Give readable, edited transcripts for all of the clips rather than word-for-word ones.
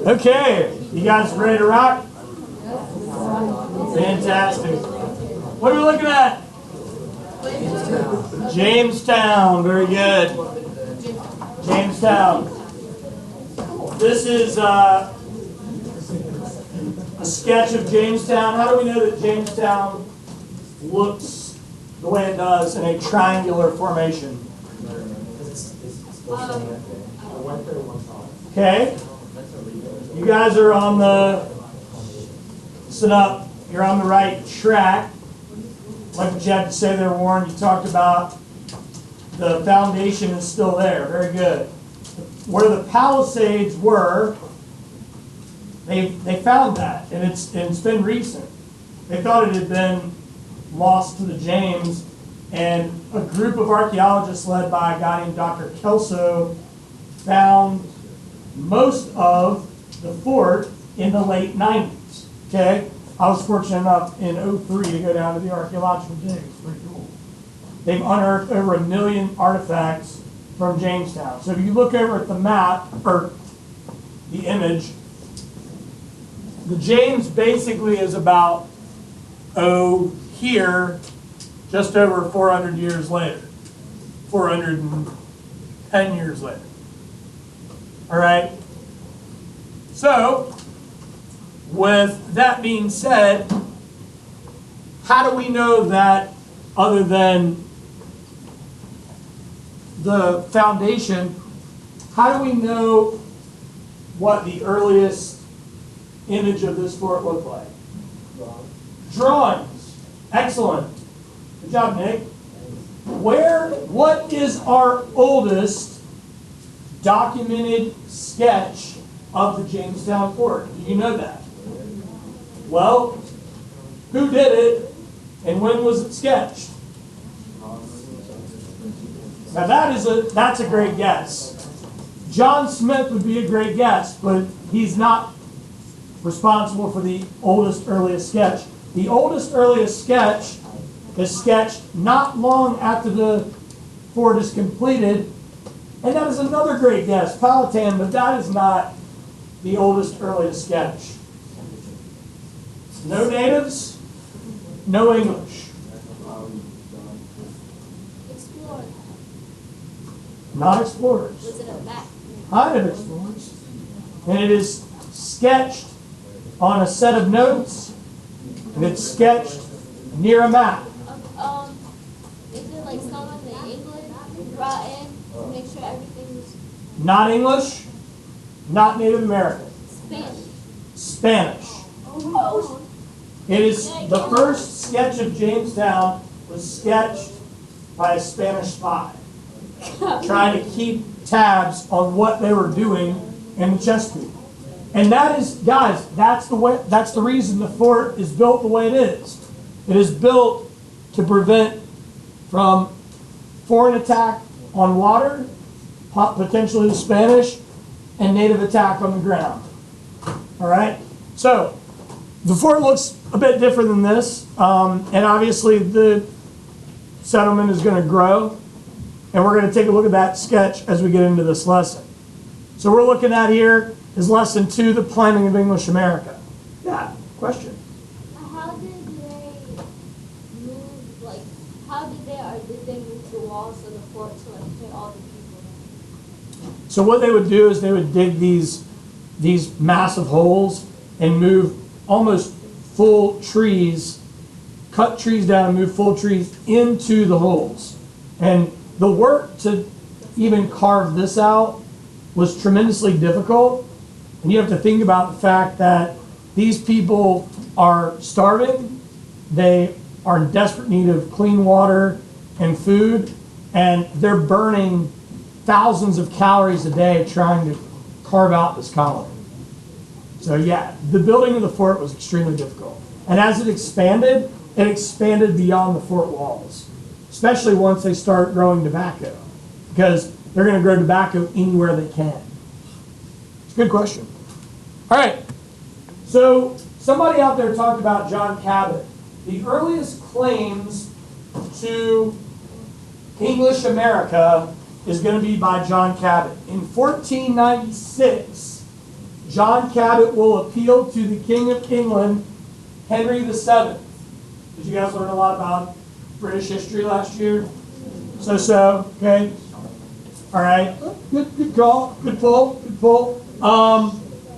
Okay, you guys ready to rock? Fantastic. What are we looking at? Jamestown. Very good. Jamestown. This is a sketch of Jamestown. How do we know that Jamestown looks the way it does in a triangular formation? Okay. You guys are on the, listen up, you're on the right track. Like what you had to say there, Warren, you talked about the foundation is still there. Very good. Where the Palisades were, they found that, and it's been recent. They thought it had been lost to the James, and a group of archaeologists led by a guy named Dr. Kelso found most of the fort in the late 90s. Okay? I was fortunate enough in '03 to go down to the archaeological digs. Pretty cool. They've unearthed over 1 million artifacts from Jamestown. So if you look over at the map, or the image, the James basically is about, here, just over 400 years later. 410 years later. All right? So, with that being said, how do we know that other than the foundation, how do we know what the earliest image of this fort looked like? Drawings. Excellent. Good job, Nick. What is our oldest documented sketch of the Jamestown fort? Do you know that? Well, who did it and when was it sketched? Now that's a great guess. John Smith would be a great guess, but he's not responsible for the oldest, earliest sketch. The oldest, earliest sketch is sketched not long after the fort is completed, and that is another great guess, Powhatan, but that is not the oldest, earliest sketch. No natives, no English. Explorers. Not explorers. Was it a map? Kind of explorers. And it is sketched on a set of notes, and it's sketched near a map. Is it like someone in England brought in to make sure everything was Not English, not Native American. Spanish? Spanish. Oh. It is the first sketch of Jamestown was sketched by a Spanish spy, trying to keep tabs on what they were doing in the Chesapeake. And that is, guys, that's the reason the fort is built the way it is. It is built to prevent from foreign attack on water, potentially the Spanish, and native attack on the ground. All right? So, the fort looks a bit different than this, and obviously the settlement is going to grow, and we're going to take a look at that sketch as we get into this lesson. So we're looking at here is lesson 2, the planning of English America. Yeah, question. How did they move, like, how did they, or did they move the walls of the fort to, like, fit all the people in? So what they would do is they would dig these massive holes and move almost full trees, cut trees down and move full trees into the holes. And the work to even carve this out was tremendously difficult. And you have to think about the fact that these people are starving, they are in desperate need of clean water and food, and they're burning thousands of calories a day trying to carve out this colony. So yeah, the building of the fort was extremely difficult. And as it expanded beyond the fort walls, especially once they start growing tobacco, because they're going to grow tobacco anywhere they can. It's a good question. All right, so somebody out there talked about John Cabot. The earliest claims to English America is going to be by John Cabot. In 1496, John Cabot will appeal to the King of England, Henry VII. Did you guys learn a lot about British history last year? So, okay. All right. Good call. Good pull.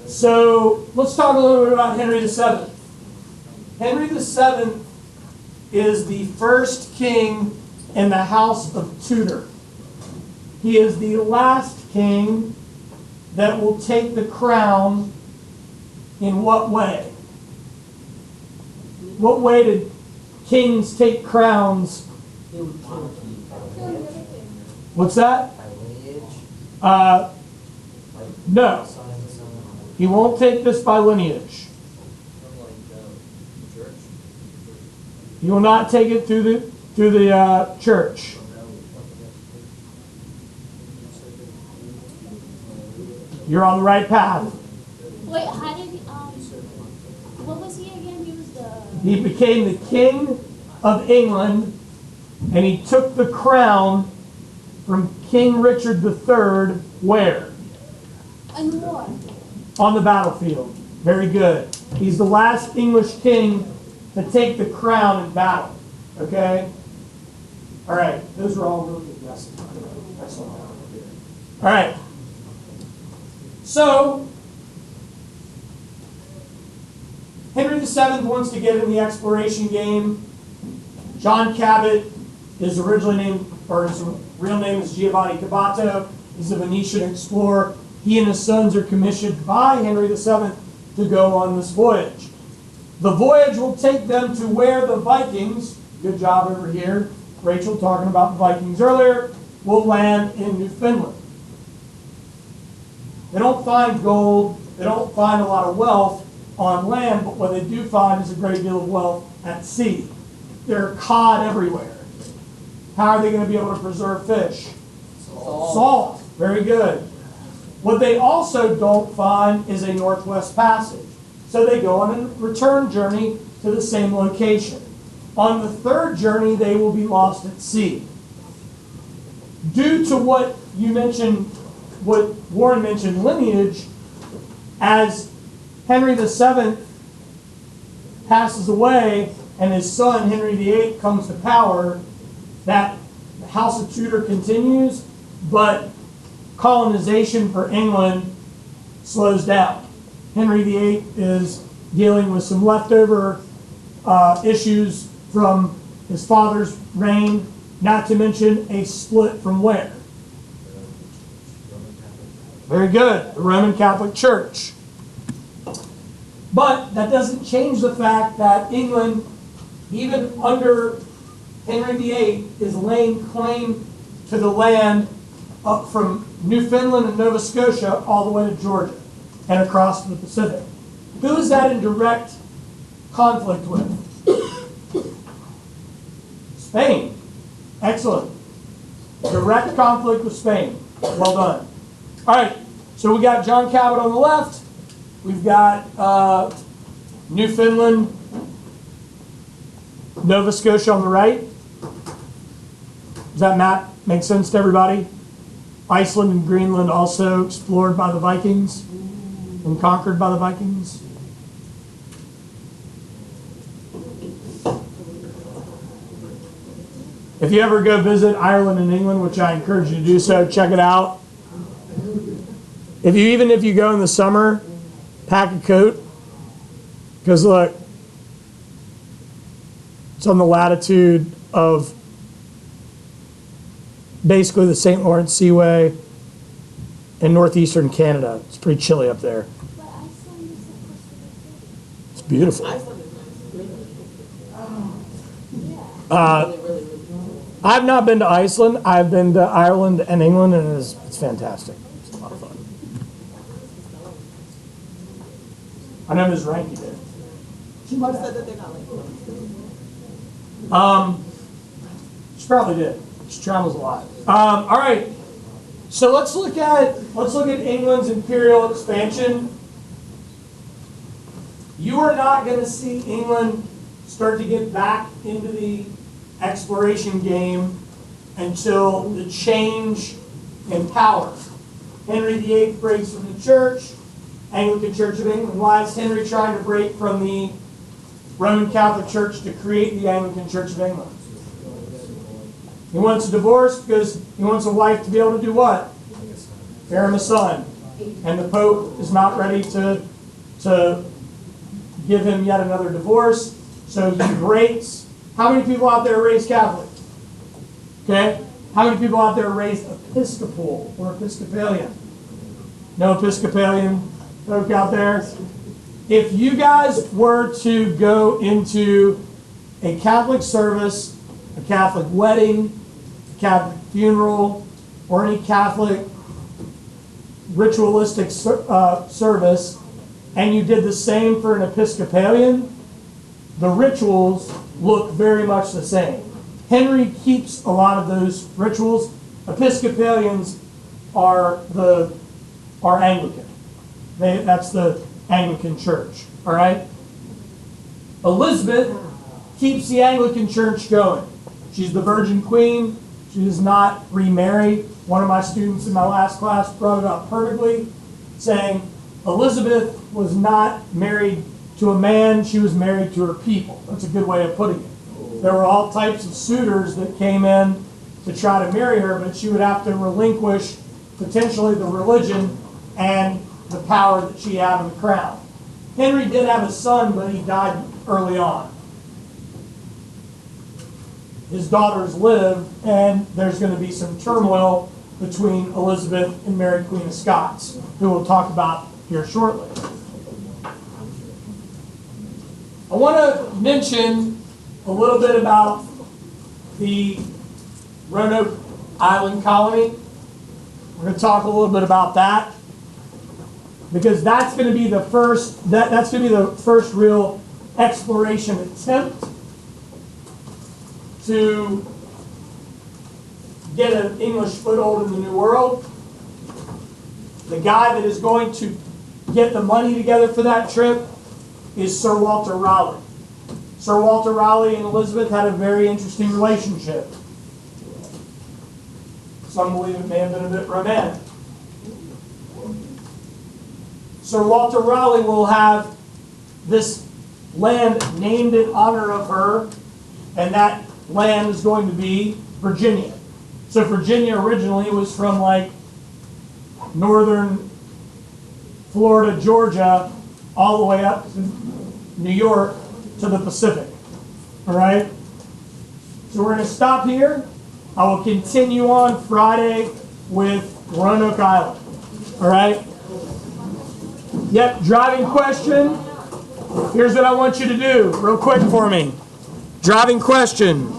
So let's talk a little bit about Henry VII. Henry VII is the first king in the House of Tudor. He is the last king that will take the crown in what way? What way did kings take crowns? What's that? No. He won't take this by lineage. He will not take it through the church. You're on the right path. Wait, how did he, what was he again? He was He became the king of England, and he took the crown from King Richard III, where? in war. On the battlefield. Very good. He's the last English king to take the crown in battle. Okay? All right. Those are all really good guesses. Excellent. All right. So, Henry VII wants to get in the exploration game. John Cabot is originally named, or his real name is Giovanni Caboto. He's a Venetian explorer. He and his sons are commissioned by Henry VII to go on this voyage. The voyage will take them to where the Vikings, good job over here, Rachel talking about the Vikings earlier, will land in Newfoundland. They don't find gold, they don't find a lot of wealth on land, but what they do find is a great deal of wealth at sea. There are cod everywhere. How are they going to be able to preserve fish? Salt. Very good. What they also don't find is a northwest passage. So they go on a return journey to the same location. On the third journey, they will be lost at sea. Due to what you mentioned, what Warren mentioned, lineage, as Henry VII passes away and his son Henry VIII comes to power, that House of Tudor continues, but colonization for England slows down. Henry VIII is dealing with some leftover issues from his father's reign, not to mention a split from where? Very good, the Roman Catholic Church. But that doesn't change the fact that England, even under Henry VIII, is laying claim to the land up from Newfoundland and Nova Scotia all the way to Georgia and across to the Pacific. Who is that in direct conflict with? Spain. Excellent. Direct conflict with Spain. Well done. All right, so we got John Cabot on the left. We've got Newfoundland, Nova Scotia on the right. Does that map make sense to everybody? Iceland and Greenland also explored by the Vikings and conquered by the Vikings. If you ever go visit Ireland and England, which I encourage you to do so, check it out. Even if you go in the summer, pack a coat, because look, it's on the latitude of basically the St. Lawrence Seaway in northeastern Canada. It's pretty chilly up there. But Iceland is supposed to be It's beautiful. I've not been to Iceland. I've been to Ireland and England, and it's fantastic. It's a lot of fun. I know Ms. Ranky did. She might have said that they're not like. She probably did. She travels a lot. All right. So let's look at England's imperial expansion. You are not going to see England start to get back into the exploration game until the change in power. Henry VIII breaks from the church, Anglican Church of England. Why is Henry trying to break from the Roman Catholic Church to create the Anglican Church of England? He wants a divorce because he wants a wife to be able to do what? Bear him a son. And the Pope is not ready to give him yet another divorce. So he breaks. How many people out there are raised Catholic? Okay? How many people out there are raised Episcopal or Episcopalian? No Episcopalian folk out there? If you guys were to go into a Catholic service, a Catholic wedding, a Catholic funeral, or any Catholic ritualistic service, and you did the same for an Episcopalian, the rituals look very much the same. Henry keeps a lot of those rituals. Episcopalians are Anglican. That's the Anglican Church. All right. Elizabeth keeps the Anglican Church going. She's the Virgin Queen. She does not remarry. One of my students in my last class brought it up perfectly, saying Elizabeth was not married to a man, she was married to her people. That's a good way of putting it. There were all types of suitors that came in to try to marry her, but she would have to relinquish potentially the religion and the power that she had in the crown. Henry did have a son, but he died early on. His daughters live, and there's going to be some turmoil between Elizabeth and Mary Queen of Scots, who we'll talk about here shortly. I want to mention a little bit about the Roanoke Island colony. We're going to talk a little bit about that, because that's going to be the first. That's going to be the first real exploration attempt to get an English foothold in the New World. The guy that is going to get the money together for that trip is Sir Walter Raleigh. Sir Walter Raleigh and Elizabeth had a very interesting relationship. Some believe it may have been a bit romantic. Sir Walter Raleigh will have this land named in honor of her, and that land is going to be Virginia. So Virginia originally was from like northern Florida, Georgia, all the way up to New York to the Pacific. All right? So we're going to stop here. I will continue on Friday with Roanoke Island. All right? Yep, driving question. Here's what I want you to do real quick for me. Driving question.